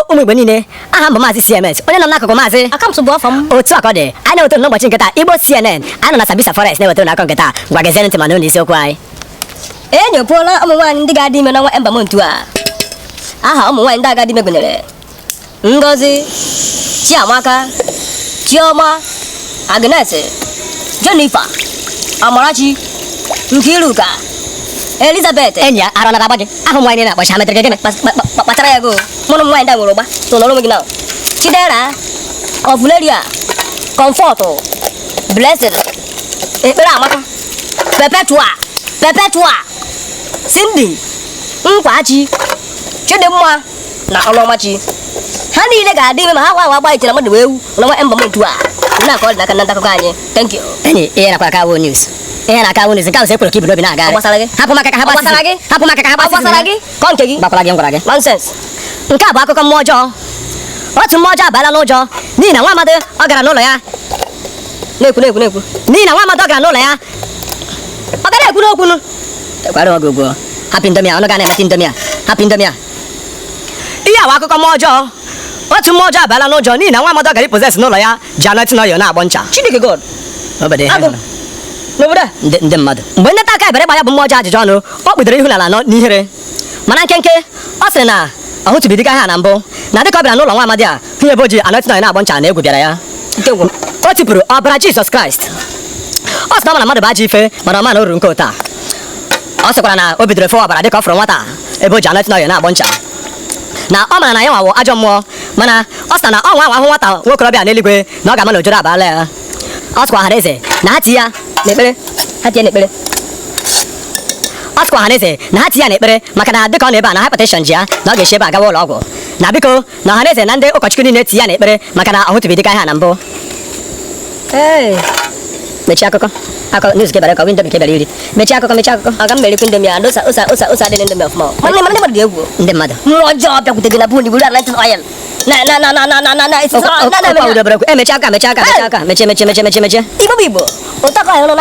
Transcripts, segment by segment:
ụmụ Igbo niile, aha mbụ Maazị CMS, onye nọ n'akụkụ Maazị Akamso bụ afọ m. otu a ka ọ dị, anyị na-ewetara n'ụbọchị nketa Igbo CNN, anyị nọ na Sabisa Forest na-ewetara n'akọ nketa, ngwa gezie ntị ma nụ n'isiokwu anyị. Enyopụla ụmụ nwaanyị ndị ga-adị ime n'ọnwa Embamontu a. Aha ụmụ nwaanyị ndị agadi ime gụnyere Ngozi, Chiamaka, Chioma, Agnes, Jennifer, Amarachi, Nkiruka, Elizabeth. Enyi ya ara na-agba gị, ahụ nwaanyị na-akpọchi ha metere gịnị? Kpachara ya go. Mụrụ m nwaanyị ndị a nwere ụgba, so nọrọ onwe gị na. Chidera, Ofuleria, Comfort, Blessed, Ekpere Amaka, Perpetua, Cindy, Nkwachi, Chidimma na Ọlụọmachi. Ha niile ga-adị ime ma ha gwa agba iche na mmadụ wee wu n'ọnwa Embamontu a. Na ka ọ dị n'aka na ntakụkọ anyị. Thank you. Enyi, ihe nakwa aka wo news. Ihe na aka wo news nke ahụ ekwere ka ibu n'obi na-aga. Gbasara gị. Hapụ maka ka ha gbasara gị. Hapụ maka ka ha Gbasara gị. Kọ nke gị. Gbakwara gị ngwara gị. Nonsense. Nke a bụ akụkọ mmụọ ọjọọ. Otu mmụọ ọjọọ abaala n'ụjọ n'ihi na nwa amadi ọ gara n'ụlọ ya. Na-ekwu. N'ihi na nwa amadi ọ gara n'ụlọ ya. Ọ gara ekwu n'okwu nụ. Ekwara oge ugwu. Hapụ indomie a, ọnụ ga na-emeta indomie a. Hapụ indomie a. Ihe a bụ akụkọ mmụọ ọjọọ. Otu mmụọ ọjọọ abaala n'ụjọ n'ihi na nwa amadi ọ gara ipozes n'ụlọ ya ji anointing oil na-agbọ ncha. Chineke God. Obodo ihe Agụ. N'obodo a. ndị mmadụ. Mgbe ndị nta aka ebere gba ya bụ mmụọ ọjọọ ajụjụ ọnụ, ọ kpụdoro ihu n'ala n'ihere. Mana nkenke, ọ sịrị na ọ hụtụbidiga ha na mbụ, na dịka ọ bịara n'ụlọ nwa amadi a, hụ ebe o ji anointing oil na-agbọ ncha na egwu bịara ya. O tipụrụ ọbara Jizọs Kraịst. Ọ sị na ọ ma na mmadụ bụ ajọ ife, mana ọ ma na o ruru nke ụta. Ọ sịkwara na o bidoro fọwa ọbara dịka ọ fụrụ nwata ebe o ji anointing oil na-agbọ ncha. Na ọ mara na ya nwawo ajọ mmụọ, mana ọ sị na ọ nwa ahụ nwata nwokorobịa n'eluigwe na ọ ga-ama na ojoro abaala ya. Ọ sịkwa ọhaneze na ha ti ya N'ekpere. Ha tie n'ekpere. Ọ sịkwa ọhaneze na ha ti ya n'ekpere maka na dịka ọ na ebe a na hypertension ji ya na ọ ga-esi ebe a gawa ụlọ ọgwụ. Na biko na ọhaneze na ndị ụkọchukwu niile ti ya n'ekpere maka na ọ hụtụbidiga ha na mbụ. Mechie akụkọ. Akọ news ke bara ka window ke bara iri. Mechie akụkọ. Aga m merikwu indomie a. Osa dị n'indomie ọfụma. Mana ndị mmadụ dị egwu. Ndị mmadụ. Mmụọ ọjọọ bịakwute gị na bụ buru anointing oil. Mechie aka. Mechie. Igbo bụ Igbo. Ụtọkọ anyị nọ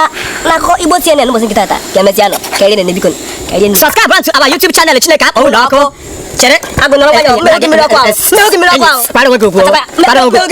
n'akụkọ Igbo CNN n'ụbọchị nkịta taa. Ka emesịa nọ. Ka eri na biko. Subscribe to our YouTube channel Chineke akpọ ụlọ ọkụ. Chere. Agụ nọrọ nwayọọ. Mmiri oge mmiri ọkụ ahụ. Kpara onwe gị ugwu. Kpara onwe gị.